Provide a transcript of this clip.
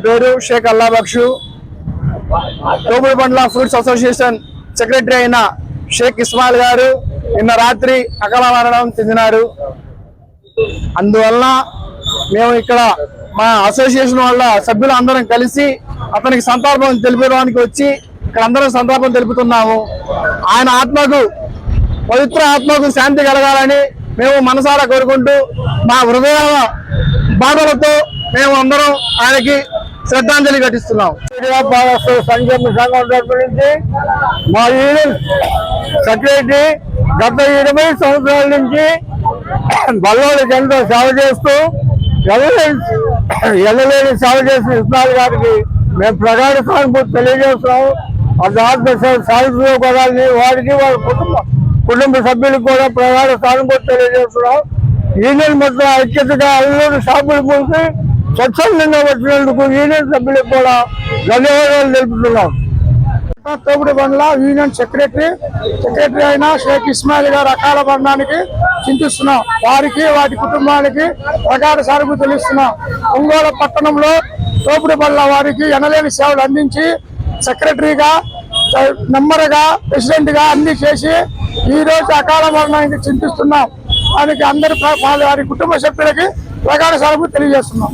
పేరు షేక్ అల్లా Baksh. తోపుడుబండ్ల fruits association secretary అయిన షేక్ ఇస్మాయిల్ గారు నిన్న రాత్రి అకాల మరణం చెందినారు. అందువలన మేము ఇక్కడ మా అసోసియేషన్ వాళ్ళ సభ్యులు అందరం కలిసి అతనికి సంతాపం తెలిపడానికి వచ్చి ఇక్కడ అందరం సంతాపం తెలుపుతున్నాము. ఆయన ఆత్మకు, పవిత్ర ఆత్మకు శాంతి కలగాలని మేము మనసారా కోరుకుంటూ మా హృదయ బాధలతో మేము అందరం ఆయనకి శ్రద్ధాంజలి ఘటిస్తున్నాం. సంక్షేమ సంఘం తరపు నుంచి మా యూనియన్ సెక్రటరీ గత 20 సంవత్సరాల నుంచి బల్లోడికి ఎంతో సేవ చేస్తూ ఎల్లలేని సేవ చేసిన ఇస్మాయిల్ గారికి మేము ప్రగాఢ సానుభూతి తెలియజేస్తున్నాము. సాధించుకోవాలని వారికి వాళ్ళ కుటుంబ సభ్యులకు కూడా ప్రగాఢ సానుభూతి తెలియజేస్తున్నాం. యూనియన్ మొత్తం ఐక్యతగా అల్లూరు షాపులు పూసి స్వచ్ఛందంగా వచ్చినందుకు యూనియన్ సభ్యులకు కూడా ధన్యవాదాలు తెలుపుతున్నాం. తోపుడుబండ్ల యూనియన్ సెక్రటరీ అయిన షేక్ ఇస్మాయిల్ గారు అకాల మరణానికి చింతిస్తున్నాం. వారికి వాటి కుటుంబానికి ప్రగాఢ సానుభూతి తెలుస్తున్నాం. ఒంగోలు పట్టణంలో తోపుడుబండ్ల వారికి ఎనలేని సేవలు అందించి సెక్రటరీగా, మెంబర్గా, ప్రెసిడెంట్ గా అన్ని చేసి ఈ రోజు అకాల మరణానికి చింతిస్తున్నాం. దానికి అందరి వారి కుటుంబ సభ్యులకి ప్రగాఢ సానుభూతి తెలియజేస్తున్నాం.